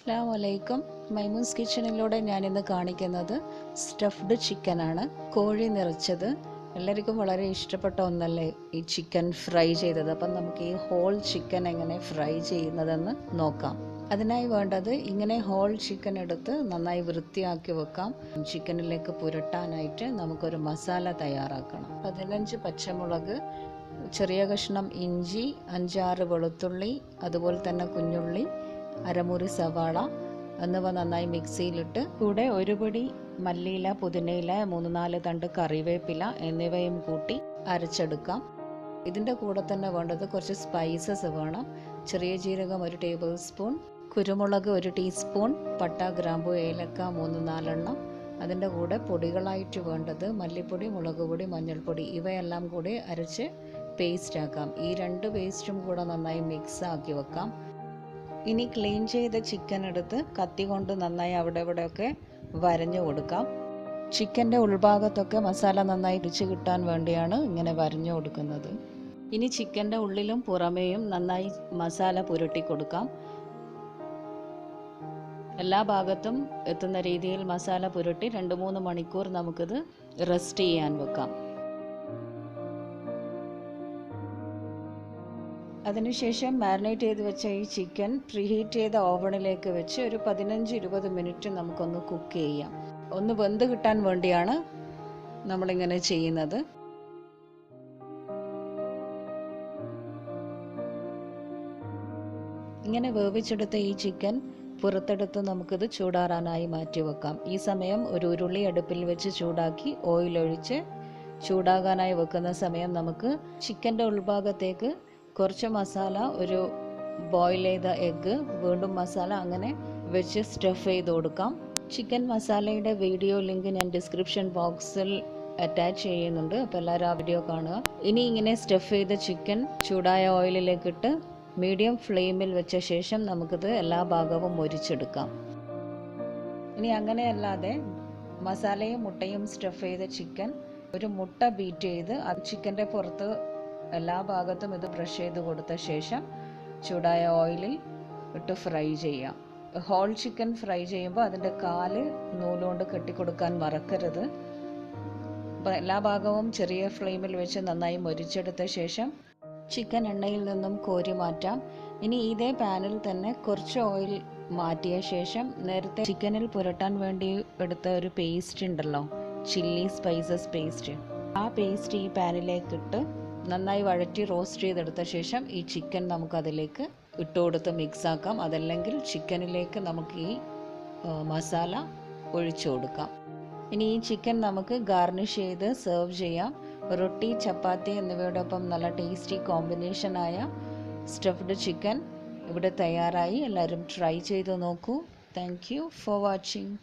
അസ്സലാമു അലൈക്കും. മൈമൂൻസ് കിച്ചണിലൂടെ ഞാനിന്ന് കാണിക്കുന്നത് സ്റ്റഫ്ഡ് ചിക്കനാണ്. കോഴി നിറച്ചത് എല്ലാവർക്കും വളരെ ഇഷ്ടപ്പെട്ട ഒന്നല്ലേ ഈ ചിക്കൻ ഫ്രൈ ചെയ്തത്. അപ്പം നമുക്ക് ഈ ഹോൾ ചിക്കൻ എങ്ങനെ ഫ്രൈ ചെയ്യുന്നതെന്ന് നോക്കാം. അതിനായി വേണ്ടത് ഇങ്ങനെ ഹോൾ ചിക്കൻ എടുത്ത് നന്നായി വൃത്തിയാക്കി വെക്കാം. ചിക്കനിലേക്ക് പുരട്ടാനായിട്ട് നമുക്കൊരു മസാല തയ്യാറാക്കണം. 15 പച്ചമുളക്, ചെറിയ കഷ്ണം ഇഞ്ചി, 5-6 വെളുത്തുള്ളി, അതുപോലെ തന്നെ കുഞ്ഞുള്ളി, അരമുറി സവാള എന്നിവ നന്നായി മിക്സിയിലിട്ട് കൂടെ ഒരു പിടി മല്ലിയില, പുതിനയില, 3-4 തണ്ട് കറിവേപ്പില എന്നിവയും കൂട്ടി അരച്ചെടുക്കാം. ഇതിൻ്റെ കൂടെ തന്നെ വേണ്ടത് കുറച്ച് സ്പൈസസ് വേണം. ചെറിയ ജീരകം 1 ടേബിൾ സ്പൂൺ, കുരുമുളക് 1 ടീസ്പൂൺ, പട്ട, ഗ്രാമ്പു, ഏലക്ക 3-4 എണ്ണം. അതിൻ്റെ കൂടെ പൊടികളായിട്ട് വേണ്ടത് മല്ലിപ്പൊടി, മുളക് പൊടി, മഞ്ഞൾപ്പൊടി ഇവയെല്ലാം കൂടി അരച്ച് പേസ്റ്റ് ആക്കാം. ഈ 2 പേസ്റ്റും കൂടെ നന്നായി മിക്സ് ആക്കി വെക്കാം. ഇനി ക്ലീൻ ചെയ്ത ചിക്കൻ എടുത്ത് കത്തി കൊണ്ട് നന്നായി അവിടെ ഇവിടെയൊക്കെ വരഞ്ഞു കൊടുക്കാം. ചിക്കൻ്റെ ഉൾഭാഗത്തൊക്കെ മസാല നന്നായി ഇടിച്ച് കിട്ടാൻ വേണ്ടിയാണ് ഇങ്ങനെ വരഞ്ഞു കൊടുക്കുന്നത്. ഇനി ചിക്കൻ്റെ ഉള്ളിലും പുറമേയും നന്നായി മസാല പുരട്ടി കൊടുക്കാം. എല്ലാ ഭാഗത്തും എത്തുന്ന രീതിയിൽ മസാല പുരട്ടി 2-3 മണിക്കൂർ നമുക്കിത് റെസ്റ്റ് ചെയ്യാൻ വെക്കാം. അതിനുശേഷം മാരിനേറ്റ് ചെയ്ത് വെച്ച ഈ ചിക്കൻ പ്രീഹീറ്റ് ചെയ്ത ഓവണിലേക്ക് വെച്ച് ഒരു 15-20 മിനിറ്റ് നമുക്കൊന്ന് കുക്ക് ചെയ്യാം. ഒന്ന് വെന്ത് കിട്ടാൻ വേണ്ടിയാണ് നമ്മളിങ്ങനെ ചെയ്യുന്നത്. ഇങ്ങനെ വേവിച്ചെടുത്ത ഈ ചിക്കൻ പുറത്തെടുത്ത് നമുക്കിത് ചൂടാറാനായി മാറ്റി വെക്കാം. ഈ സമയം ഒരു ഉരുളി അടുപ്പിൽ വെച്ച് ചൂടാക്കി ഓയിൽ ഒഴിച്ച് ചൂടാകാനായി വെക്കുന്ന സമയം നമുക്ക് ചിക്കൻ്റെ ഉൾഭാഗത്തേക്ക് കുറച്ച് മസാല, ഒരു ബോയിൽ ചെയ്ത എഗ്ഗ്, വീണ്ടും മസാല അങ്ങനെ വെച്ച് സ്റ്റഫ് ചെയ്ത് കൊടുക്കാം. ചിക്കൻ മസാലയുടെ വീഡിയോ ലിങ്ക് ഞാൻ ഡിസ്ക്രിപ്ഷൻ ബോക്സിൽ അറ്റാച്ച് ചെയ്യുന്നുണ്ട്. അപ്പോൾ എല്ലാവരും ആ വീഡിയോ കാണുക. ഇനി ഇങ്ങനെ സ്റ്റഫ് ചെയ്ത ചിക്കൻ ചൂടായ ഓയിലിലേക്കിട്ട് മീഡിയം ഫ്ലെയിമിൽ വെച്ച ശേഷം നമുക്കിത് എല്ലാ ഭാഗവും മൊരിച്ചെടുക്കാം. ഇനി അങ്ങനെയല്ലാതെ മസാലയും മുട്ടയും സ്റ്റഫ് ചെയ്ത ചിക്കൻ ഒരു മുട്ട ബീറ്റ് ചെയ്ത് അത് ചിക്കൻ്റെ പുറത്ത് എല്ലാ ഭാഗത്തും ഇത് ബ്രഷ് ചെയ്ത് കൊടുത്ത ശേഷം ചൂടായ ഓയിലിൽ ഇട്ട് ഫ്രൈ ചെയ്യാം. ഹോൾ ചിക്കൻ ഫ്രൈ ചെയ്യുമ്പോൾ അതിൻ്റെ കാല് നൂലുകൊണ്ട് കെട്ടിക്കൊടുക്കാൻ മറക്കരുത്. അപ്പോൾ എല്ലാ ഭാഗവും ചെറിയ ഫ്ലെയിമിൽ വെച്ച് നന്നായി മൊരിച്ചെടുത്ത ശേഷം ചിക്കൻ എണ്ണയിൽ നിന്നും കോരി മാറ്റാം. ഇനി ഇതേ പാനിൽ തന്നെ കുറച്ച് ഓയിൽ മാറ്റിയ ശേഷം നേരത്തെ ചിക്കനിൽ പുരട്ടാൻ വേണ്ടി എടുത്ത ഒരു പേസ്റ്റ് ഉണ്ടല്ലോ, ചില്ലി സ്പൈസസ് പേസ്റ്റ്, ആ പേസ്റ്റ് ഈ പാനിലേക്കിട്ട് നന്നായി വഴറ്റി റോസ്റ്റ് ചെയ്തെടുത്ത ശേഷം ഈ ചിക്കൻ നമുക്കതിലേക്ക് ഇട്ട് കൊടുത്ത് മിക്സ് ആക്കാം. അതല്ലെങ്കിൽ ചിക്കനിലേക്ക് നമുക്ക് ഈ മസാല ഒഴിച്ചു കൊടുക്കാം. ഇനി ഈ ചിക്കൻ നമുക്ക് ഗാർണിഷ് ചെയ്ത് സെർവ് ചെയ്യാം. റൊട്ടി, ചപ്പാത്തി എന്നിവയോടൊപ്പം നല്ല ടേസ്റ്റി കോമ്പിനേഷനായ സ്റ്റഫ്ഡ് ചിക്കൻ ഇവിടെ തയ്യാറായി. എല്ലാവരും ട്രൈ ചെയ്ത് നോക്കൂ. Thank you for watching.